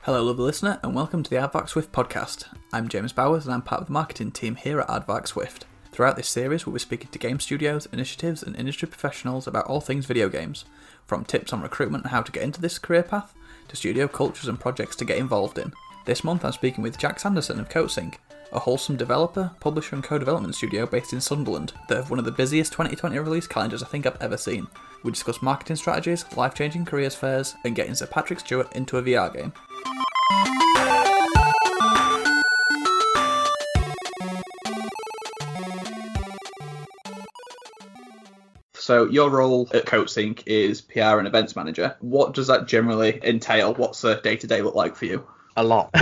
Hello, lovely listener, and welcome to the Aardvark Swift podcast. I'm James Bowers, and I'm part of the marketing team here at Aardvark Swift. Throughout this series, we'll be speaking to game studios, initiatives, and industry professionals about all things video games, from tips on recruitment and how to get into this career path, to studio cultures and projects to get involved in. This month, I'm speaking with Jack Sanderson of CodeSync, a wholesome developer, publisher, and co-development studio based in Sunderland that have one of the busiest 2020 release calendars I think I've ever seen. We discuss marketing strategies, life-changing careers fairs, and getting Sir Patrick Stewart into a VR game. So your role at CodeSync is PR and events manager. What does that generally entail? What's the day-to-day look like for you? A lot.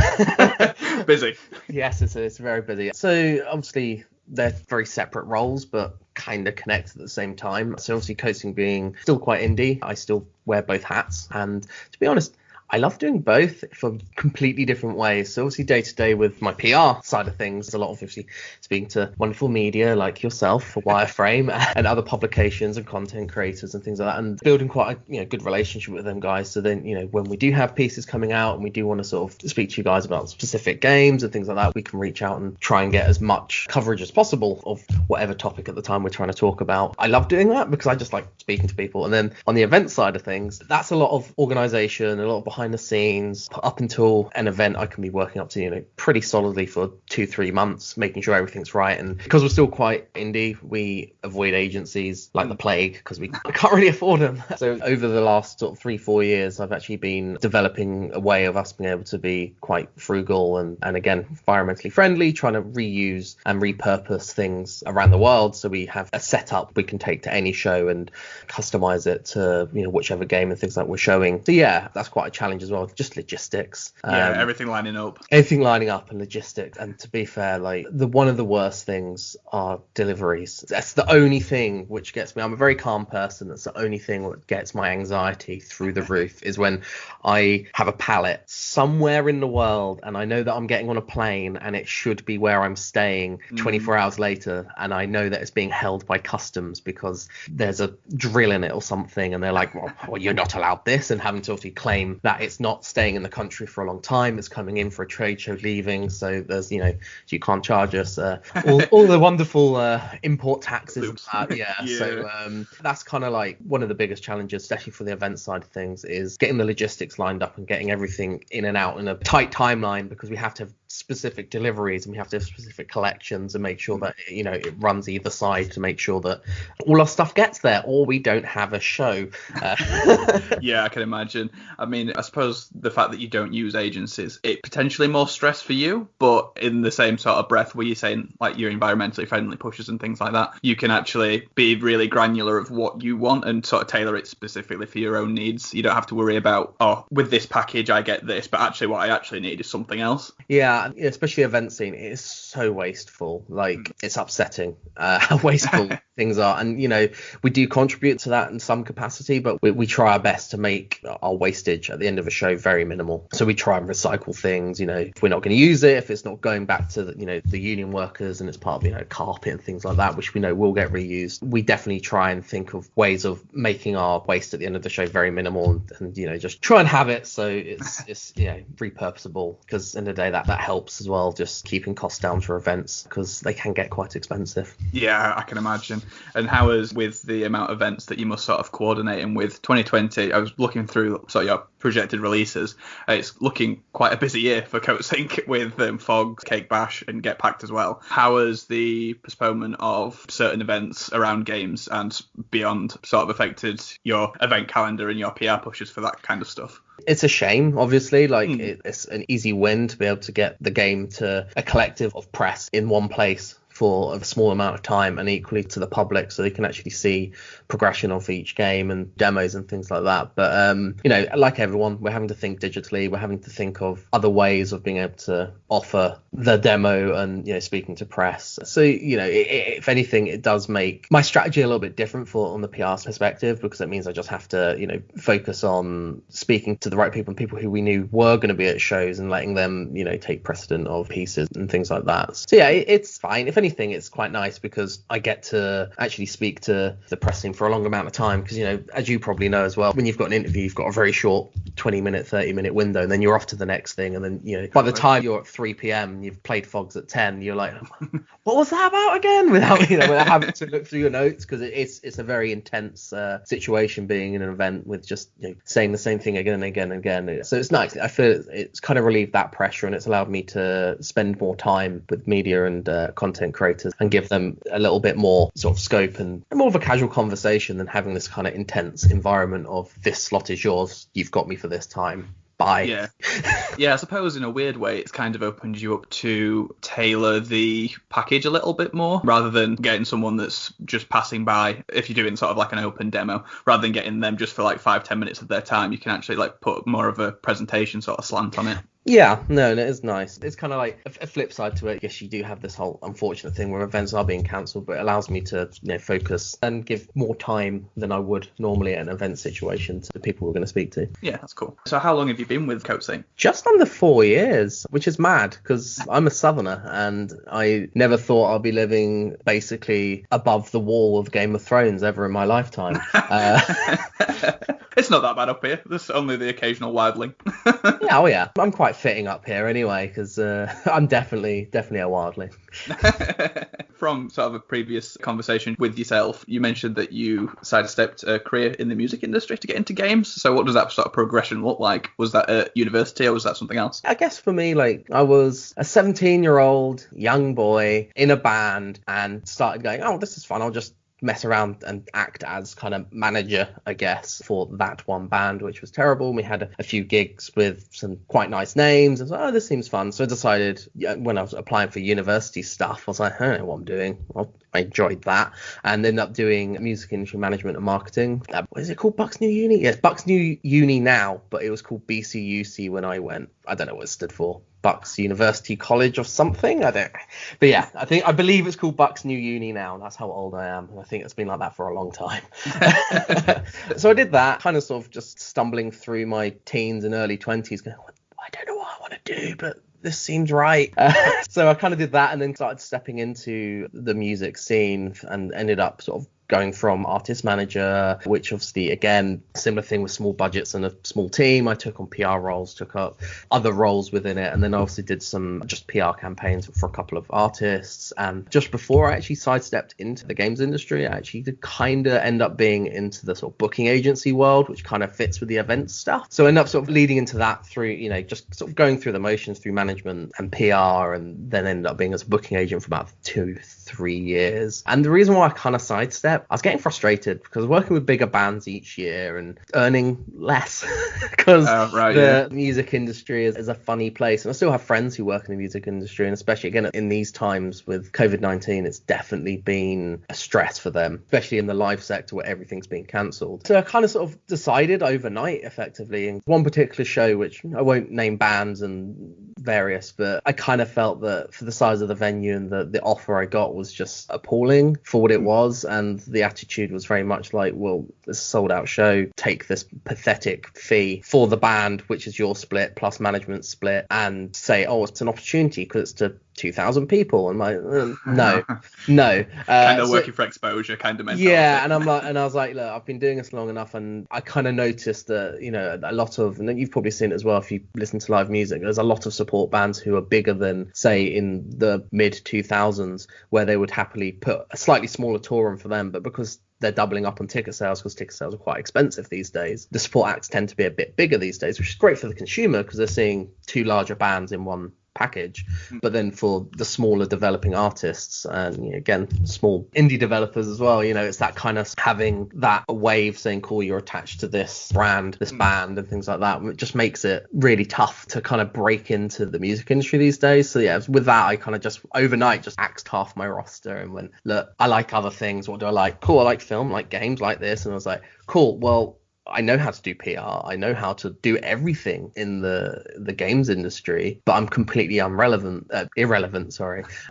Busy. Yes, it's very busy. So obviously they're very separate roles, but kind of connected at the same time. So obviously CodeSync being still quite indie, I still wear both hats. And to be honest, I love doing both for completely different ways. So obviously day to day with my PR side of things, a lot of obviously speaking to wonderful media like yourself for Wireframe and other publications and content creators and things like that, and building quite a good relationship with them guys. So then when we do have pieces coming out and we do want to sort of speak to you guys about specific games and things like that, we can reach out and try and get as much coverage as possible of whatever topic at the time we're trying to talk about. I love doing that because I just like speaking to people. And then on the event side of things, that's a lot of organization, a lot of behind the scenes. Up until an event, I can be working up to pretty solidly for 2-3 months, making sure everything's right. And because we're still quite indie, we avoid agencies like the plague because we can't really afford them. So over the last sort of 3-4 years, I've actually been developing a way of us being able to be quite frugal and again environmentally friendly, trying to reuse and repurpose things around the world. So we have a setup we can take to any show and customize it to whichever game and things like we're showing. So yeah, that's quite a challenge as well. Just logistics. Everything lining up. Everything lining up and logistics. And to be fair, one of the worst things are deliveries. That's the only thing which gets me. I'm a very calm person. That's the only thing that gets my anxiety through the roof is when I have a pallet somewhere in the world and I know that I'm getting on a plane and it should be where I'm staying 24 hours later, and I know that it's being held by customs because there's a drill in it or something, and they're like, well you're not allowed this, and having to obviously claim that it's not staying in the country for a long time, it's coming in for a trade show, leaving, so there's you can't charge us all the wonderful import taxes. So that's kind of like one of the biggest challenges, especially for the event side of things, is getting the logistics lined up and getting everything in and out in a tight timeline, because we have to have specific deliveries and we have to have specific collections and make sure that it runs either side to make sure that all our stuff gets there, or we don't have a show. Yeah, I can imagine. I mean, I suppose the fact that you don't use agencies, it potentially more stress for you, but in the same sort of breath where you're saying like your environmentally friendly pushes and things like that, you can actually be really granular of what you want and sort of tailor it specifically for your own needs. You don't have to worry about, with this package I get this, but actually what I actually need is something else. Yeah, especially event scene, it is so wasteful. It's upsetting how wasteful things are, and we do contribute to that in some capacity, but we try our best to make our wastage at the end of a show very minimal. So we try and recycle things. If we're not going to use it, if it's not going back to the union workers and it's part of carpet and things like that, which we know will get reused, we definitely try and think of ways of making our waste at the end of the show very minimal, and just try and have it so it's repurposable, because in the day that helps as well, just keeping costs down for events, because they can get quite expensive. Yeah, I can imagine. And how is with the amount of events that you must sort of coordinate? And with 2020, I was looking through sort of your projected releases. It's looking quite a busy year for CodeSync with Fog, Cake Bash and Get Packed as well. How has the postponement of certain events around games and beyond sort of affected your event calendar and your PR pushes for that kind of stuff? It's a shame, obviously. It's an easy win to be able to get the game to a collective of press in one place for a small amount of time, and equally to the public, so they can actually see progression of each game and demos and things like that. But like everyone, we're having to think digitally, we're having to think of other ways of being able to offer the demo and speaking to press. So if anything, it does make my strategy a little bit different on the PR perspective, because it means I just have to focus on speaking to the right people and people who we knew were going to be at shows and letting them take precedent of pieces and things like that. So yeah, it's fine. If anything, anything, it's quite nice because I get to actually speak to the press team for a long amount of time. Because, as you probably know as well, when you've got an interview, you've got a very short 20-minute, 30-minute window, and then you're off to the next thing. And then, by the time you're at 3 p.m. and you've played Fogs at 10, you're like, what was that about again? Without having to look through your notes, because it's a very intense situation being in an event with just saying the same thing again and again and again. So it's nice. I feel it's kind of relieved that pressure, and it's allowed me to spend more time with media and content creators and give them a little bit more sort of scope and more of a casual conversation than having this kind of intense environment of this slot is yours, you've got me for this time. Bye. Yeah, I suppose in a weird way it's kind of opened you up to tailor the package a little bit more, rather than getting someone that's just passing by. If you're doing sort of like an open demo, rather than getting them just for like 5-10 minutes of their time, you can actually like put more of a presentation sort of slant on it. Yeah, no, it is nice. It's kind of like a flip side to it. Yes, you do have this whole unfortunate thing where events are being cancelled, but it allows me to focus and give more time than I would normally at an event situation to the people we're going to speak to. Yeah, that's cool. So how long have you been with Coatsing? Just under 4 years, which is mad because I'm a southerner and I never thought I'd be living basically above the wall of Game of Thrones ever in my lifetime. It's not that bad up here. There's only the occasional wildling. Yeah. I'm quite fitting up here anyway because I'm definitely a wildling. From sort of a previous conversation with yourself, you mentioned that you sidestepped a career in the music industry to get into games. So what does that sort of progression look like? Was that at university or was that something else? I guess for me, I was a 17-year-old young boy in a band and started going, oh, this is fun. I'll just mess around and act as kind of manager, I guess, for that one band, which was terrible. We had a few gigs with some quite nice names. I was like, oh, this seems fun. So I decided when I was applying for university stuff, I was like, I don't know what I'm doing. Well, I enjoyed that and ended up doing music industry management and marketing. What is it called? Bucks New Uni? Yes, Bucks New Uni now, but it was called BCUC when I went. I don't know what it stood for. Bucks University College or something. I don't. But yeah, I believe it's called Bucks New Uni now. That's how old I am. And I think it's been like that for a long time. So I did that, kind of sort of just stumbling through my teens and early 20s going, I don't know what I want to do, but this seems right. So I kind of did that and then started stepping into the music scene and ended up sort of going from artist manager, which obviously, again, similar thing with small budgets and a small team. I took on PR roles, took up other roles within it, and then I obviously did some just PR campaigns for a couple of artists. And just before I actually sidestepped into the games industry, I actually did kind of end up being into the sort of booking agency world, which kind of fits with the events stuff. So I ended up sort of leading into that through, just sort of going through the motions through management and PR, and then ended up being as a booking agent for about 2-3 years. And the reason why I kind of sidestepped, I was getting frustrated because working with bigger bands each year and earning less because the music industry is a funny place. And I still have friends who work in the music industry, and especially again in these times with COVID-19, it's definitely been a stress for them, especially in the live sector where everything's been cancelled. So I kind of sort of decided overnight effectively, in one particular show, which I won't name bands and various, but I kind of felt that for the size of the venue and the offer I got was just appalling for what it was, and the attitude was very much like, well, it's a sold out show, take this pathetic fee for the band, which is your split plus management split, and say, oh, it's an opportunity because it's to 2,000 people. And no. Kind of working for exposure kind of mentality. Yeah, and I was like, look, I've been doing this long enough, and I kind of noticed that, a lot of, and you've probably seen it as well if you listen to live music, there's a lot of support bands who are bigger than, say, in the mid 2000s, where they would happily put a slightly smaller tour on for them, but because they're doubling up on ticket sales because ticket sales are quite expensive these days, the support acts tend to be a bit bigger these days, which is great for the consumer because they're seeing two larger bands in one package. But then for the smaller developing artists and again small indie developers as well, it's that kind of having that wave saying, cool, you're attached to this brand, this band and things like that. It just makes it really tough to kind of break into the music industry these days. So yeah, with that I kind of just overnight just axed half my roster and went, look, I like other things. What do I like? Cool, I like film, I like games like this. And I was like, cool, well, I know how to do PR. I know how to do everything in the games industry, but I'm completely irrelevant,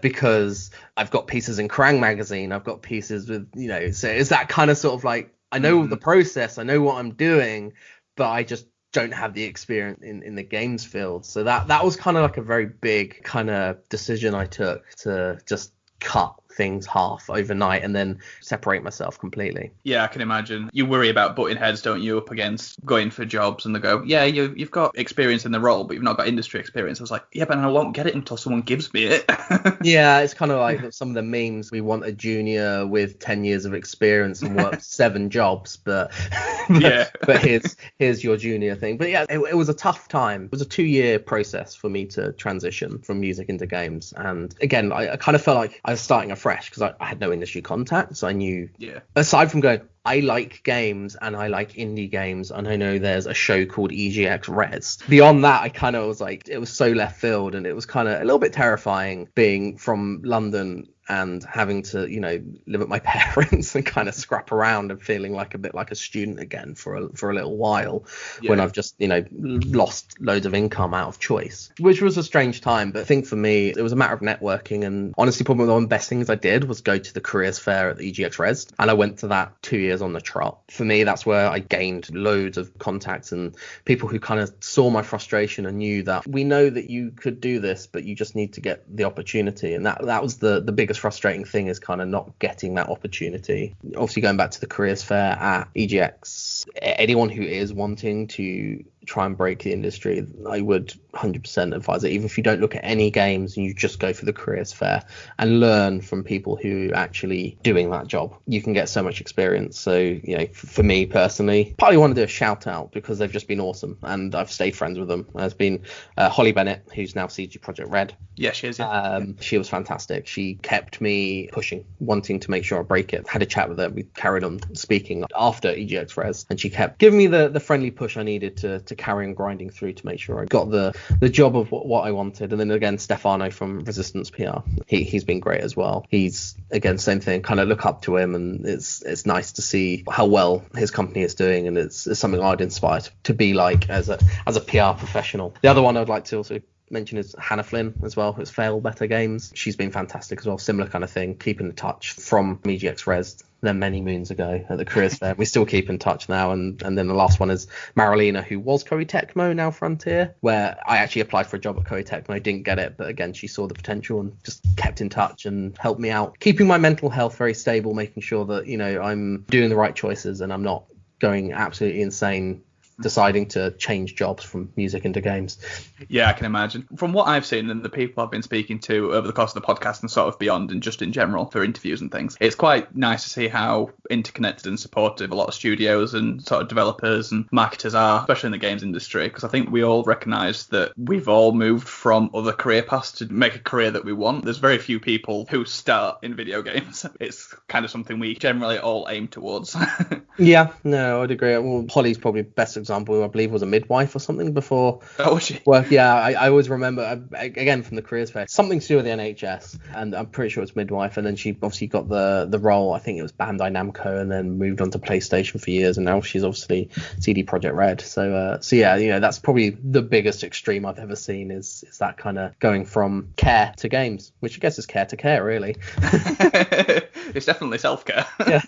because I've got pieces in Kerrang magazine. I've got pieces with, so it's that kind of sort of like, I know the process, I know what I'm doing, but I just don't have the experience in the games field. So that was kind of like a very big kind of decision I took to just cut things half overnight and then separate myself completely. Yeah, I can imagine. You worry about butting heads, don't you, up against going for jobs, and they go, yeah, you've got experience in the role, but you've not got industry experience. I was like, yeah, but I won't get it until someone gives me it. Yeah, it's kind of like some of the memes. We want a junior with 10 years of experience and worked 7 jobs, but Yeah. but here's your junior thing. But yeah, it was a tough time. It was a 2-year process for me to transition from music into games. And again, I kind of felt like I was starting afresh because I had no industry contacts. I knew, aside from going, I like games and I like indie games, and I know there's a show called EGX Res. Beyond that, I kind of was like, it was so left field, and it was kind of a little bit terrifying being from London and having to, you know, live at my parents and kind of scrap around and feeling like a bit like a student again for a little while, when I've just, you know, lost loads of income out of choice, which was a strange time. But I think for me, it was a matter of networking, and honestly, probably one of the best things I did was go to the careers fair at the EGX Res, and I went to that 2 years on the trot. For me, that's where I gained loads of contacts and people who kind of saw my frustration and knew that we know that you could do this, but you just need to get the opportunity. And that was the biggest frustrating thing, is kind of not getting that opportunity. Obviously, going back to the careers fair at EGX, anyone who is wanting to try and break the industry, I would 100% advise it. Even if you don't look at any games and you just go for the careers fair and learn from people who are actually doing that job, you can get so much experience. So, you know, for me personally, partly want to do a shout out because they've just been awesome and I've stayed friends with them. There's been Holly Bennett, who's now CG Project Red. Yeah, she is. She was fantastic. She kept me pushing, wanting to make sure I break it. Had a chat with her. We carried on speaking after EGX Res, and she kept giving me the friendly push I needed to carry on grinding through to make sure I got the job of what I wanted. And then again, Stefano from Resistance PR, he's been great as well. He's, again, same thing, kind of look up to him, and it's nice to see how well his company is doing, and it's something I'd inspire to be like as a PR professional. The other one I'd like to also mention is Hannah Flynn as well, who's Fail Better Games. She's been fantastic as well, similar kind of thing, keeping in touch from EGX Res then many moons ago at the careers fair. We still keep in touch now. And then the last one is Marilena, who was Koei Tecmo, now Frontier, where I actually applied for a job at Koei Tecmo, didn't get it, but again, she saw the potential and just kept in touch and helped me out, keeping my mental health very stable, making sure that, you know, I'm doing the right choices and I'm not going absolutely insane deciding to change jobs from music into games. Yeah, I can imagine. From what I've seen and the people I've been speaking to over the course of the podcast and sort of beyond, and just in general for interviews and things, it's quite nice to see how interconnected and supportive a lot of studios and sort of developers and marketers are, especially in the games industry, because I think we all recognise that we've all moved from other career paths to make a career that we want. There's very few people who start in video games. It's kind of something we generally all aim towards. Yeah, no, I'd agree. Well, Holly's probably best example, I believe, was a midwife or something before. Oh, was she? Well, yeah, I always remember, again, from the careers fair, something to do with the NHS, and I'm pretty sure it's midwife. And then she obviously got the role, I think it was Bandai Namco, and then moved on to PlayStation for years, and now she's obviously CD Projekt Red. So yeah, you know, that's probably the biggest extreme I've ever seen, is that kind of going from care to games, which I guess is care to care, really. It's definitely self-care. Yeah.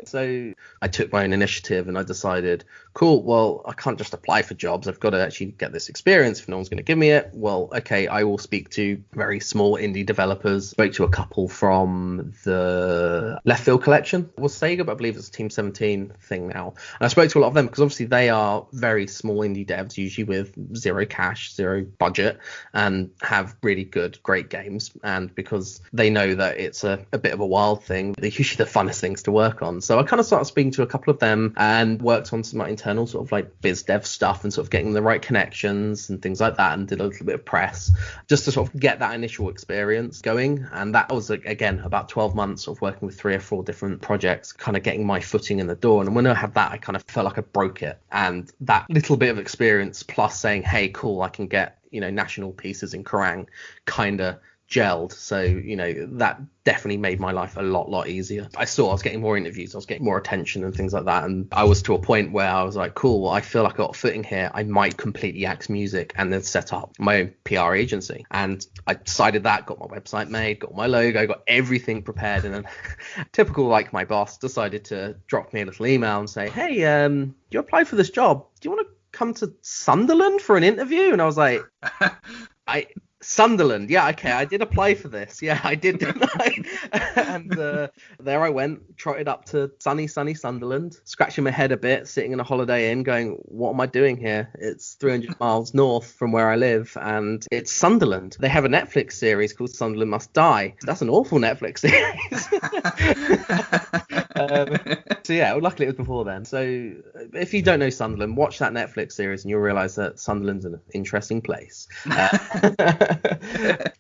So I took my own initiative and I decided, cool, well, I can't just apply for jobs. I've got to actually get this experience if no one's going to give me it. Well, okay, I will speak to very small indie developers. Spoke to a couple from the Left Field Collection. It was Sega, but I believe it's a Team 17 thing now. And I spoke to a lot of them because obviously they are very small indie devs, usually with zero cash, zero budget, and have really good, great games. And because they know that it's a bit of a wild thing, they're usually the funnest things to work on. So I kind of started speaking to a couple of them and worked on some like internal sort of like biz dev stuff and sort of getting the right connections and things like that, and did a little bit of press just to sort of get that initial experience going. And that was, again, about 12 months of working with 3 or 4 different projects, kind of getting my footing in the door. And when I had that, I kind of felt like I broke it. And that little bit of experience plus saying, hey, cool, I can get, you know, national pieces in Kerrang, kind of gelled. So, you know, that definitely made my life a lot easier. I saw I was getting more interviews, I was getting more attention and things like that, and I was to a point where I was like, cool, I feel like I got a footing here. I might completely axe music and then set up my own PR agency. And I decided that, got my website made, got my logo, got everything prepared, and then typical, like, my boss decided to drop me a little email and say, hey, you applied for this job, do you want to come to Sunderland for an interview? And I was like, Sunderland. Yeah, okay, I did apply for this. Yeah, I did, didn't I? And there I went, trotted up to sunny Sunderland, scratching my head a bit, sitting in a Holiday Inn, going, what am I doing here? It's 300 miles north from where I live, and it's Sunderland. They have a Netflix series called Sunderland Must Die. That's an awful Netflix series. So yeah, luckily it was before then. So if you don't know Sunderland, watch that Netflix series and you'll realise that Sunderland's an interesting place.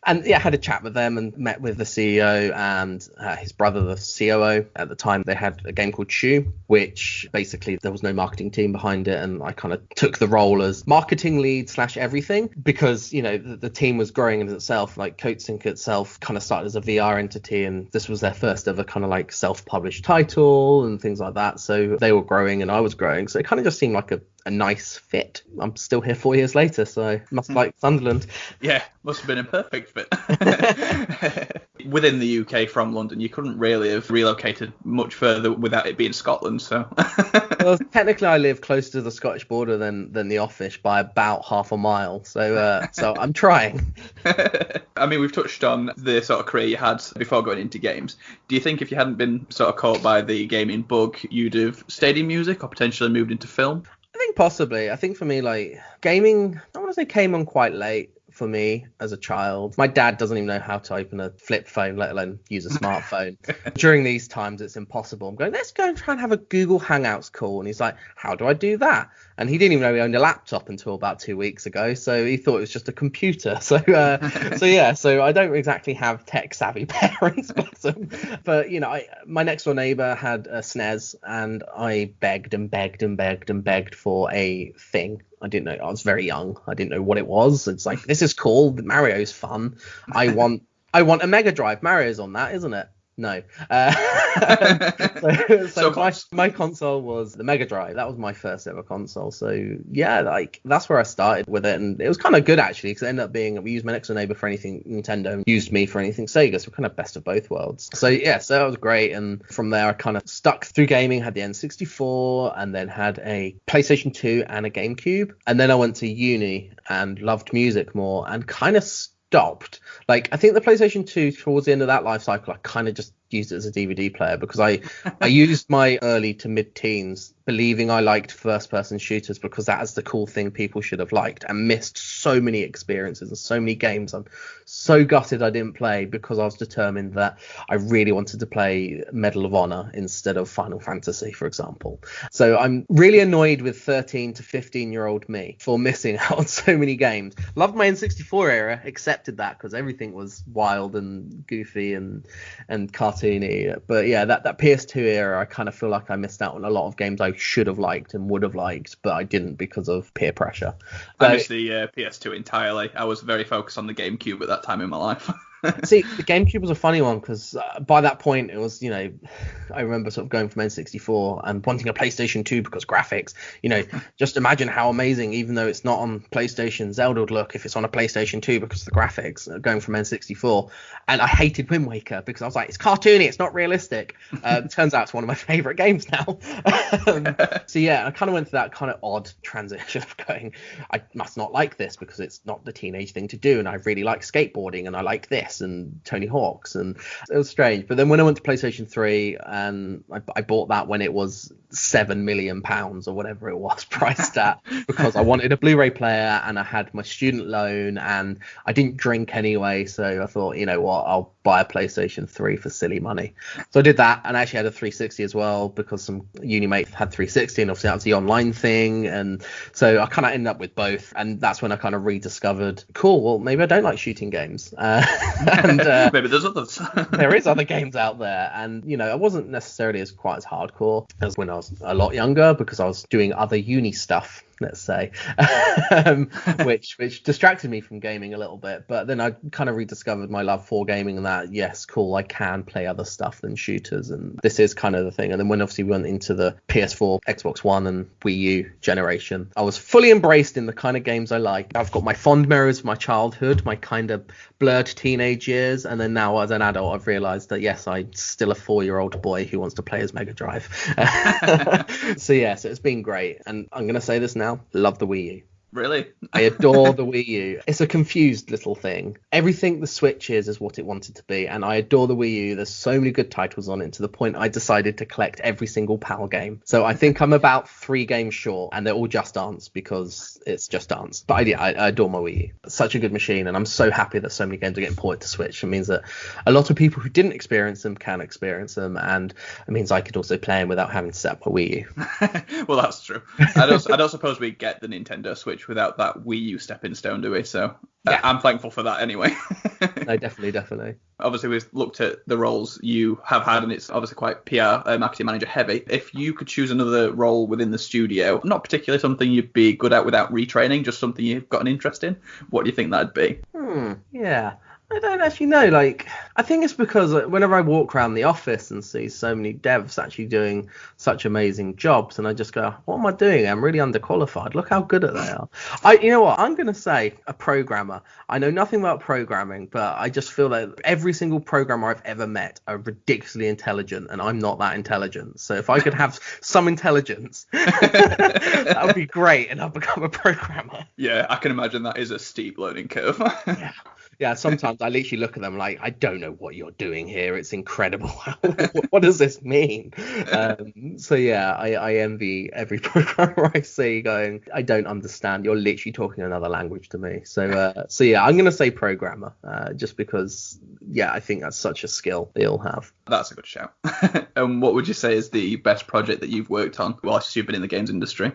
And yeah, I had a chat with them and met with the CEO and his brother, the COO. At the time, they had a game called Shoe, which basically there was no marketing team behind it. And I kind of took the role as marketing lead / everything because, you know, the team was growing in itself. Like CodeSync itself kind of started as a VR entity, and this was their first ever kind of like self-published title and things like that. So they were growing and I was growing. So it kind of just seemed like a nice fit. I'm still here 4 years later, so must like Sunderland. Yeah, must have been a perfect fit. Within the UK from London, you couldn't really have relocated much further without it being Scotland, so... Well, technically I live closer to the Scottish border than the office by about half a mile, so I'm trying. I mean, we've touched on the sort of career you had before going into games. Do you think if you hadn't been sort of caught by the gaming bug, you'd have stayed in music or potentially moved into film? I think possibly. I think for me, like, gaming, I want to say came on quite late for me as a child. My dad doesn't even know how to open a flip phone, let alone use a smartphone. During these times, it's impossible. I'm going, let's go and try and have a Google Hangouts call. And he's like, how do I do that? And he didn't even know he owned a laptop until about 2 weeks ago. So he thought it was just a computer. So I don't exactly have tech savvy parents, bless them. But, you know, my next door neighbor had a SNES and I begged and begged and begged and begged for a thing. I didn't know. I was very young. I didn't know what it was. It's like, this is cool. Mario's fun. I want a Mega Drive. Mario's on that, isn't it? No. So my console was the Mega Drive. That was my first ever console. So yeah, like that's where I started with it, and it was kind of good actually because it ended up being we used my next door neighbor for anything Nintendo, and used me for anything Sega. So we're kind of best of both worlds. So yeah, so that was great, and from there I kind of stuck through gaming. Had the N64, and then had a PlayStation 2 and a GameCube, and then I went to uni and loved music more, and kind of stopped. Like I think the PlayStation 2 towards the end of that life cycle, I kind of just used it as a DVD player because I used my early to mid teens believing I liked first person shooters because that is the cool thing people should have liked, and missed so many experiences and so many games. I'm so gutted I didn't play because I was determined that I really wanted to play Medal of Honor instead of Final Fantasy, for example. So I'm really annoyed with 13 to 15-year-old me for missing out on so many games. Loved my N64 era, accepted that because everything was wild and goofy and cartoony. But yeah, that PS2 era, I kind of feel like I missed out on a lot of games I should have liked and would have liked, but I didn't because of peer pressure. I missed the PS2 entirely. I was very focused on the GameCube at that time in my life. See, the GameCube was a funny one because by that point it was, you know, I remember sort of going from N64 and wanting a PlayStation 2 because graphics, you know, just imagine how amazing, even though it's not on PlayStation, Zelda would look if it's on a PlayStation 2 because of the graphics, going from N64. And I hated Wind Waker because I was like, it's cartoony, it's not realistic. Turns out it's one of my favorite games now. So yeah, I kind of went through that kind of odd transition of going, I must not like this because it's not the teenage thing to do, and I really like skateboarding and I like this and Tony Hawk's, and it was strange. But then when I went to PlayStation 3 and I bought that when it was £7 million or whatever it was priced at, because I wanted a Blu-ray player and I had my student loan and I didn't drink anyway, so I thought, you know what, I'll buy a PlayStation 3 for silly money. So I did that, and I actually had a 360 as well because some uni mates had 360, and obviously that was the online thing, and so I kind of ended up with both, and that's when I kind of rediscovered, cool, well maybe I don't like shooting games. And maybe there's others. There is other games out there, and you know, I wasn't necessarily quite as hardcore as when I was a lot younger because I was doing other uni stuff, let's say, which distracted me from gaming a little bit. But then I kind of rediscovered my love for gaming, and that, yes, cool, I can play other stuff than shooters, and this is kind of the thing. And then when obviously we went into the PS4, Xbox One and Wii U generation, I was fully embraced in the kind of games I like. I've got my fond memories of my childhood, my kind of blurred teenage years, and then now as an adult I've realized that yes, I'm still a 4-year-old boy who wants to play his Mega Drive. So yeah, so it's been great, and I'm gonna say this now, love the Wii U. Really? I adore the Wii U. It's a confused little thing. Everything the Switch is what it wanted to be, and I adore the Wii U. There's so many good titles on it to the point I decided to collect every single PAL game. So I think I'm about 3 games short, and they're all Just Dance because it's Just Dance. But I adore my Wii U. It's such a good machine, and I'm so happy that so many games are getting ported to Switch. It means that a lot of people who didn't experience them can experience them, and it means I could also play them without having to set up my Wii U. Well, that's true. I don't suppose we get the Nintendo Switch without that Wii U stepping stone, do we? So yeah. I'm thankful for that anyway. No, definitely. Obviously, we've looked at the roles you have had, and it's obviously quite PR, marketing manager heavy. If you could choose another role within the studio, not particularly something you'd be good at without retraining, just something you've got an interest in, what do you think that'd be? Yeah. I don't actually know. Like, I think it's because whenever I walk around the office and see so many devs actually doing such amazing jobs, and I just go, what am I doing? I'm really underqualified. Look how good at they are. You know what? I'm going to say a programmer. I know nothing about programming, but I just feel like every single programmer I've ever met are ridiculously intelligent, and I'm not that intelligent. So if I could have some intelligence, that would be great, and I'd become a programmer. Yeah, I can imagine that is a steep learning curve. Yeah, sometimes I literally look at them like, I don't know what you're doing here. It's incredible. What does this mean? So yeah, I envy every programmer I see going, I don't understand. You're literally talking another language to me. So yeah, I'm going to say programmer, just because, yeah, I think that's such a skill they all have. That's a good shout. And what would you say is the best project that you've worked on whilst you've been in the games industry?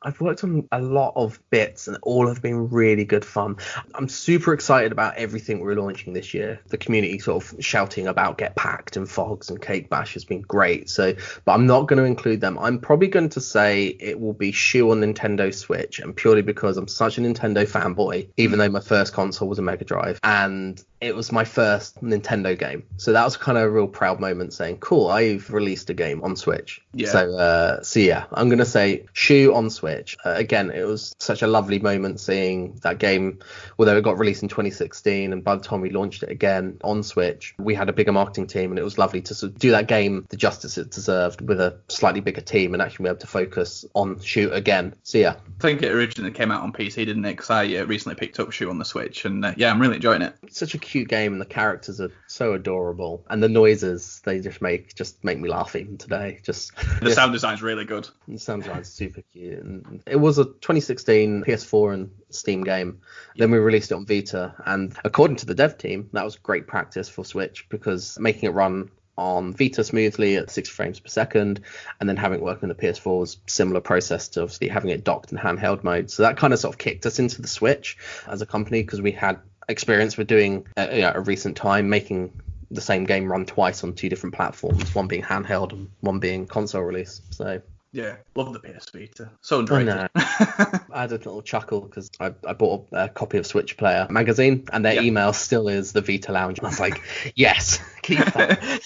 I've worked on a lot of bits and all have been really good fun. I'm super excited about everything we're launching this year. The community sort of shouting about Get Packed and Fogs and Cake Bash has been great. So, but I'm not going to include them. I'm probably going to say it will be Shu on Nintendo Switch, and purely because I'm such a Nintendo fanboy, even though my first console was a Mega Drive, and it was my first Nintendo game. So that was kind of a real proud moment saying, cool, I've released a game on Switch. Yeah. So yeah, I'm going to say Shu on Switch. Again, it was such a lovely moment seeing that game, although it got released in 2016, and by the time we launched it again on Switch, we had a bigger marketing team, and it was lovely to sort of do that game the justice it deserved with a slightly bigger team and actually be able to focus on Shu again. So yeah. I think it originally came out on PC, didn't it? Because I recently picked up Shu on the Switch, and yeah, I'm really enjoying it. It's such a cute game, and the characters are so adorable, and the noises they just make me laugh even today. The sound design's really good. The sound design's super cute, and it was a 2016 PS4 and Steam game. Then we released it on Vita, and according to the dev team, that was great practice for Switch, because making it run on Vita smoothly at 60 frames per second, and then having it work on the PS4 was similar process to obviously having it docked in handheld mode. So that kind of sort of kicked us into the Switch as a company, because we had experience with doing a recent time making the same game run twice on 2 different platforms, one being handheld and one being console release. So yeah, love the PS Vita. So underrated. I had a little chuckle because I bought a copy of Switch Player magazine, and their email still is the Vita Lounge. I was like, yes, keep that.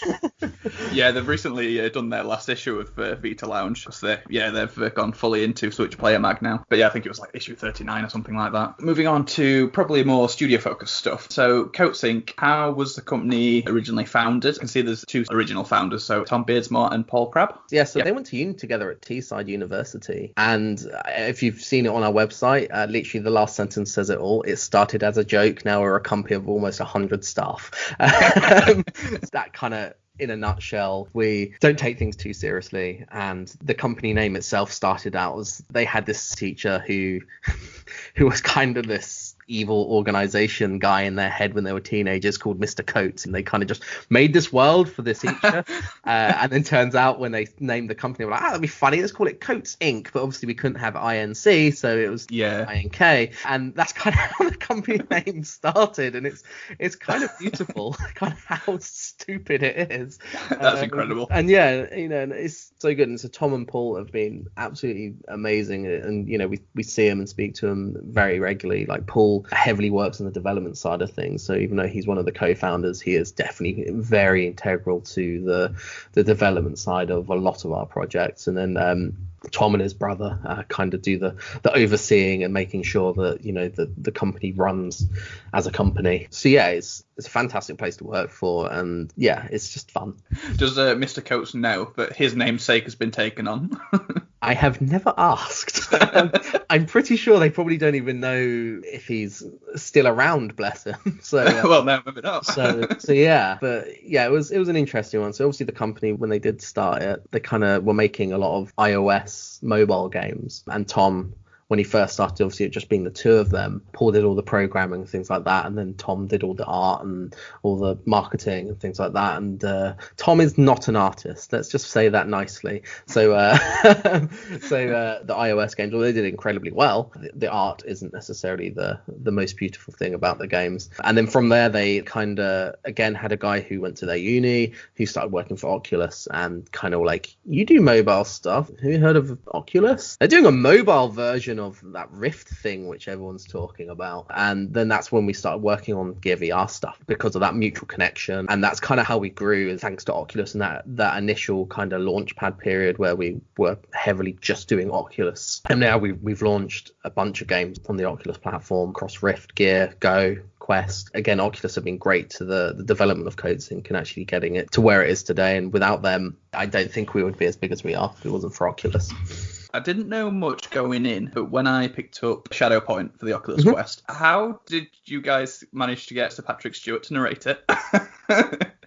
Yeah, they've recently done their last issue of Vita Lounge. So they've gone fully into Switch Player Mag now. But yeah, I think it was like issue 39 or something like that. Moving on to probably more studio-focused stuff. So Coates Inc., how was the company originally founded? I can see there's 2 original founders, so Tom Beardsmore and Paul Crabb. Yeah, so they went to uni together at Teesside University, and if you've seen it on our website, literally the last sentence says it all. It started as a joke. Now we're a company of almost 100 staff. That kind of, in a nutshell, we don't take things too seriously, and the company name itself started out as they had this teacher who was kind of this evil organization guy in their head when they were teenagers called Mr. Coates, and they kind of just made this world for this teacher. And then turns out when they named the company, we're like, that'd be funny, let's call it Coates Inc. But obviously we couldn't have INC, so it was INK, and that's kind of how the company name started. And it's kind of beautiful, kind of how stupid it is. That's incredible. And yeah, it's so good. And so Tom and Paul have been absolutely amazing, and we see them and speak to them very regularly. Like Paul heavily works on the development side of things, so even though he's one of the co-founders, he is definitely very integral to the development side of a lot of our projects. And then Tom and his brother kind of do the overseeing and making sure that the company runs as a company. So yeah, it's a fantastic place to work for, and yeah, it's just fun. Does Mr. Coates know that his namesake has been taken on? I have never asked. I'm pretty sure they probably don't even know if he's still around, bless him. So well, no, maybe not. so yeah, but yeah, it was an interesting one. So obviously the company, when they did start it, they kind of were making a lot of iOS mobile games, and Tom, when he first started, obviously it just being the two of them, Paul did all the programming and things like that, and then Tom did all the art and all the marketing and things like that. And Tom is not an artist, let's just say that nicely. So the iOS games, well, they did incredibly well. The art isn't necessarily the most beautiful thing about the games. And then from there, they kind of again had a guy who went to their uni, who started working for Oculus, and kind of like, you do mobile stuff, have you heard of Oculus? They're doing a mobile version of that Rift thing which everyone's talking about. And then that's when we started working on Gear VR stuff, because of that mutual connection. And that's kind of how we grew, thanks to Oculus and that initial kind of launchpad period where we were heavily just doing Oculus. And now we've launched a bunch of games on the Oculus platform across Rift, Gear, Go, Quest. Again, Oculus have been great to the development of CodeSync and actually getting it to where it is today. And without them, I don't think we would be as big as we are if it wasn't for Oculus. I didn't know much going in, but when I picked up Shadow Point for the Oculus Quest, how did you guys manage to get Sir Patrick Stewart to narrate it?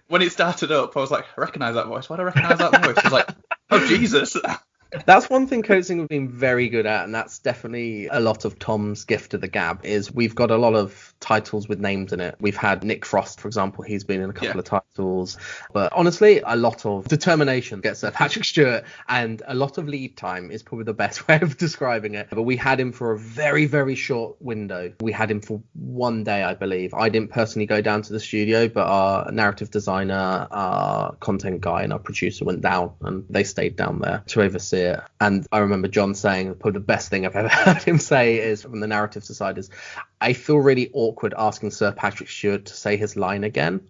When it started up, I was like, I recognise that voice. Why do I recognise that voice? I was like, oh, Jesus. That's one thing CodeSync have been very good at, and that's definitely a lot of Tom's gift to the gab, is we've got a lot of titles with names in it. We've had Nick Frost, for example, he's been in a couple of titles. But honestly, a lot of determination gets Sir Patrick Stewart, and a lot of lead time is probably the best way of describing it. But we had him for a very, very short window. We had him for one day, I believe. I didn't personally go down to the studio, but our narrative designer, our content guy, and our producer went down, and they stayed down there to oversee it. And I remember John saying, probably the best thing I've ever heard him say is, from the narrative side, is, I feel really awkward asking Sir Patrick Stewart to say his line again.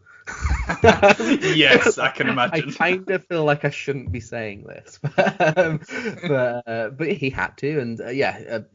Yes, I can imagine. I kind of feel like I shouldn't be saying this, but he had to, and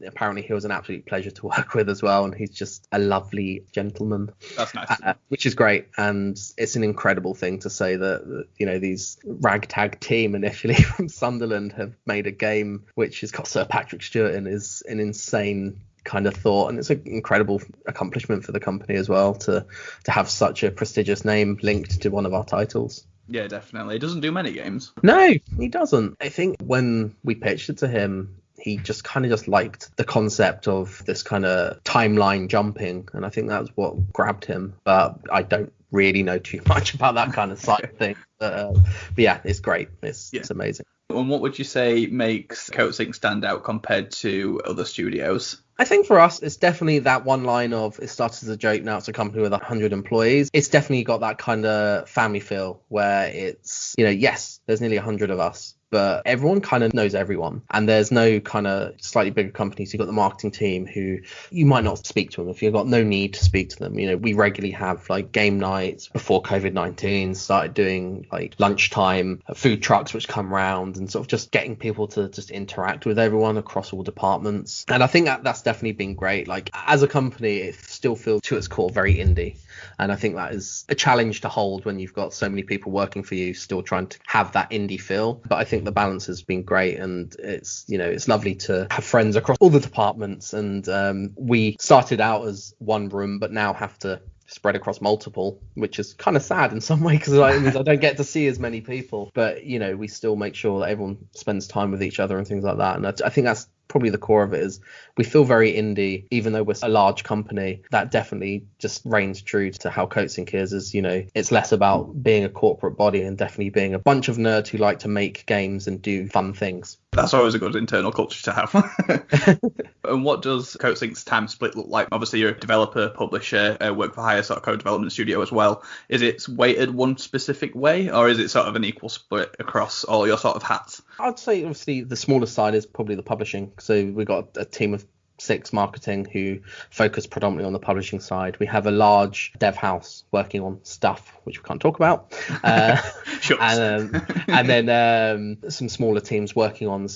apparently he was an absolute pleasure to work with as well, and he's just a lovely gentleman. That's nice. Which is great, and it's an incredible thing to say that these ragtag team initially from Sunderland have made a game which has got Sir Patrick Stewart in, is an insane kind of thought, and it's an incredible accomplishment for the company as well to have such a prestigious name linked to one of our titles. Yeah, definitely. He doesn't do many games. No, he doesn't. I think when we pitched it to him, he just liked the concept of this kind of timeline jumping, and I think that's what grabbed him. But I don't really know too much about that kind of side of thing. But yeah, it's great. It's amazing. And what would you say makes CodeSync stand out compared to other studios? I think for us, it's definitely that one line of, it started as a joke, now it's a company with 100 employees. It's definitely got that kind of family feel where it's, yes, there's nearly 100 of us, but everyone kind of knows everyone. And there's no kind of slightly bigger companies. You've got the marketing team who you might not speak to them if you've got no need to speak to them. We regularly have like game nights before COVID-19, started doing like lunchtime food trucks which come round, and sort of just getting people to just interact with everyone across all departments. And I think that's definitely been great. Like, as a company, it still feels to its core very indie. And I think that is a challenge to hold when you've got so many people working for you, still trying to have that indie feel. But I think the balance has been great, and it's lovely to have friends across all the departments. And we started out as one room, but now have to spread across multiple, which is kind of sad in some way, because I don't get to see as many people. But we still make sure that everyone spends time with each other and things like that. And I think that's probably the core of it, is we feel very indie, even though we're a large company. That definitely just reigns true to how CodeSync is it's less about being a corporate body and definitely being a bunch of nerds who like to make games and do fun things. That's always a good internal culture to have. And what does CodeSync's time split look like? Obviously, you're a developer, publisher, work for hire sort of code development studio as well. Is it weighted one specific way, or is it sort of an equal split across all your sort of hats? I'd say obviously the smallest side is probably the publishing. So we've got a team of 6 marketing who focus predominantly on the publishing side. We have a large dev house working on stuff which we can't talk about, sure. and then some smaller teams working on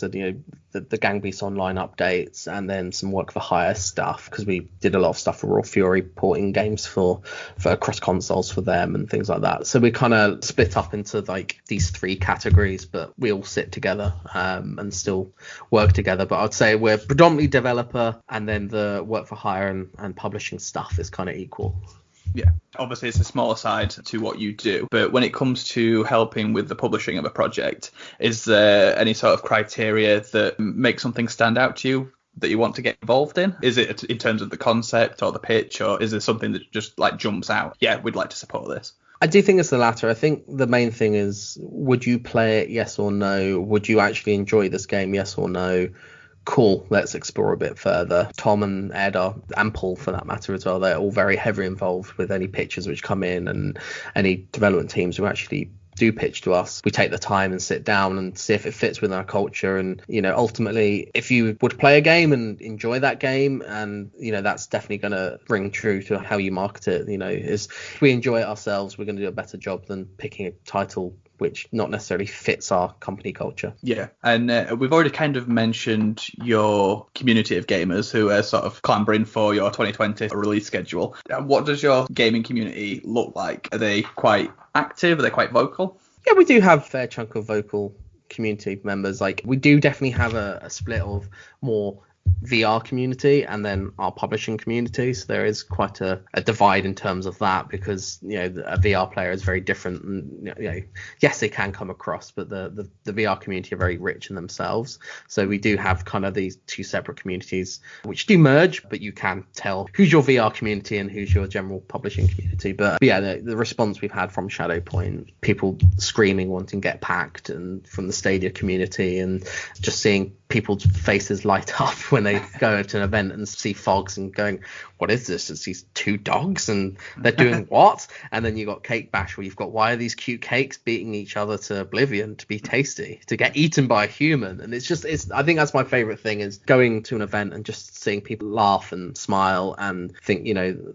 the Gang Beasts Online updates, and then some work for hire stuff, because we did a lot of stuff for Raw Fury, porting games for across consoles for them and things like that. So we kind of split up into like these 3 categories, but we all sit together and still work together. But I'd say we're predominantly developer, and then the work for hire and publishing stuff is kind of equal. Yeah, obviously it's a smaller side to what you do, but when it comes to helping with the publishing of a project, is there any sort of criteria that makes something stand out to you that you want to get involved in? Is it in terms of the concept or the pitch, or is there something that just like jumps out? Yeah, we'd like to support this. I do think it's the latter. I think the main thing is, would you play it, yes or no? Would you actually enjoy this game, yes or no? Cool, let's explore a bit further. Tom and Ed and Paul for that matter as well, they're all very heavily involved with any pitches which come in, and any development teams who actually do pitch to us. We take the time and sit down and see if it fits with our culture. And, ultimately, if you would play a game and enjoy that game, and, that's definitely going to ring true to how you market it. Is if we enjoy it ourselves, we're going to do a better job than picking a title which not necessarily fits our company culture. Yeah, and we've already kind of mentioned your community of gamers who are sort of clambering for your 2020 release schedule. What does your gaming community look like? Are they quite active? Are they quite vocal? Yeah, we do have a fair chunk of vocal community members. Like, we do definitely have a split of more VR community and then our publishing community. So there is quite a divide in terms of that, because a VR player is very different, and yes, they can come across, but the VR community are very rich in themselves. So we do have kind of these 2 separate communities which do merge, but you can tell who's your VR community and who's your general publishing community. But yeah, the response we've had from Shadowpoint, people screaming wanting to get packed, and from the Stadia community, and just seeing people's faces light up when they go to an event and see Fogs and going, what is this? It's these 2 dogs and they're doing what? And then you got Cake Bash, where you've got, why are these cute cakes beating each other to oblivion to be tasty, to get eaten by a human? And I think that's my favorite thing, is going to an event and just seeing people laugh and smile and think,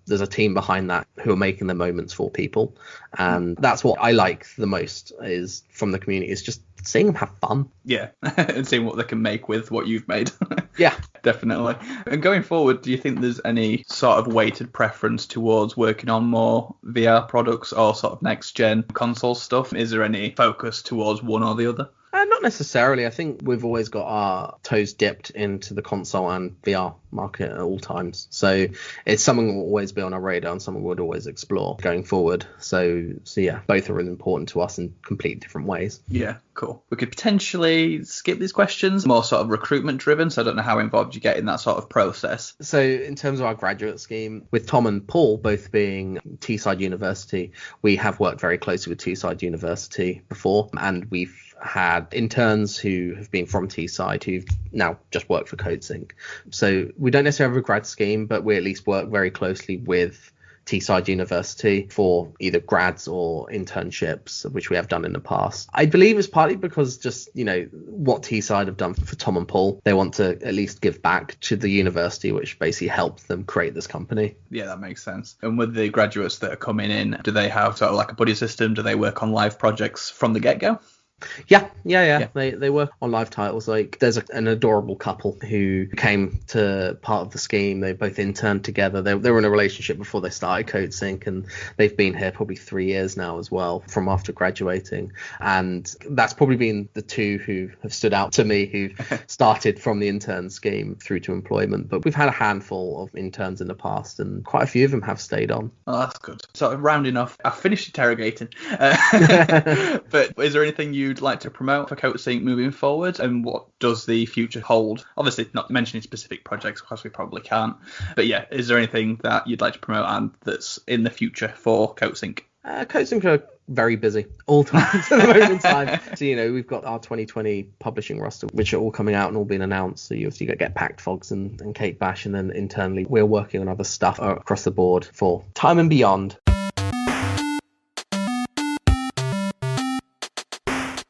there's a team behind that who are making the moments for people. And that's what I like the most, is from the community, is just seeing them have fun. Yeah, and seeing what they can make with what you've made. Yeah, definitely. And going forward, do you think there's any sort of weighted preference towards working on more VR products or sort of next gen console stuff? Is there any focus towards one or the other? Not necessarily. I think we've always got our toes dipped into the console and VR market at all times. So it's something that will always be on our radar and something we'd always explore going forward. So yeah, both are really important to us in completely different ways. Yeah, cool. We could potentially skip these questions, more sort of recruitment driven. So I don't know how involved you get in that sort of process. So in terms of our graduate scheme, with Tom and Paul both being Teesside University, we have worked very closely with Teesside University before, and we've had interns who have been from Teesside who've now just worked for CodeSync. So we don't necessarily have a grad scheme, but we at least work very closely with Teesside University for either grads or internships, which we have done in the past. I believe it's partly because just, what Teesside have done for Tom and Paul, they want to at least give back to the university, which basically helped them create this company. Yeah, that makes sense. And with the graduates that are coming in, do they have sort of like a buddy system? Do they work on live projects from the get-go? Yeah. They work on live titles. Like, there's an adorable couple who came to part of the scheme. They both interned together. They were in a relationship before they started CodeSync, and they've been here probably 3 years now as well from after graduating. And that's probably been the 2 who have stood out to me, who started from the intern scheme through to employment. But we've had a handful of interns in the past, and quite a few of them have stayed on. Oh, that's good. So rounding off, I've finished interrogating. But is there anything you'd like to promote for CodeSync moving forward, and what does the future hold? Obviously not mentioning specific projects, because we probably can't, but yeah, is there anything that you'd like to promote and that's in the future for CodeSync? CodeSync are very busy all times at the moment in time. So, we've got our 2020 publishing roster, which are all coming out and all being announced. So you obviously get Packed Fogs and Cake Bash, and then internally we're working on other stuff across the board for Time and Beyond.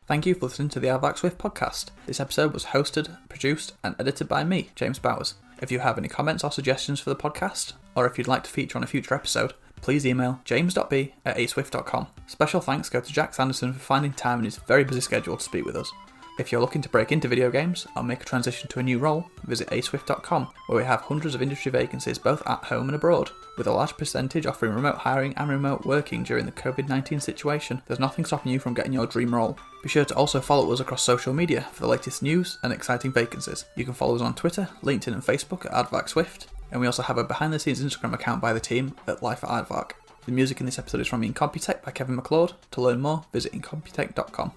Thank you for listening to the Aardvark Swift podcast. This episode was hosted, produced, and edited by me, James Bowers. If you have any comments or suggestions for the podcast, or if you'd like to feature on a future episode, please email james.b@aswift.com. Special thanks go to Jack Sanderson for finding time in his very busy schedule to speak with us. If you're looking to break into video games or make a transition to a new role, visit aswift.com, where we have hundreds of industry vacancies both at home and abroad. With a large percentage offering remote hiring and remote working during the COVID-19 situation, there's nothing stopping you from getting your dream role. Be sure to also follow us across social media for the latest news and exciting vacancies. You can follow us on Twitter, LinkedIn and Facebook at AardvarkSwift, and we also have a behind the scenes Instagram account by the team at Life at Aardvark. The music in this episode is from Incompetech by Kevin MacLeod. To learn more, visit incompetech.com.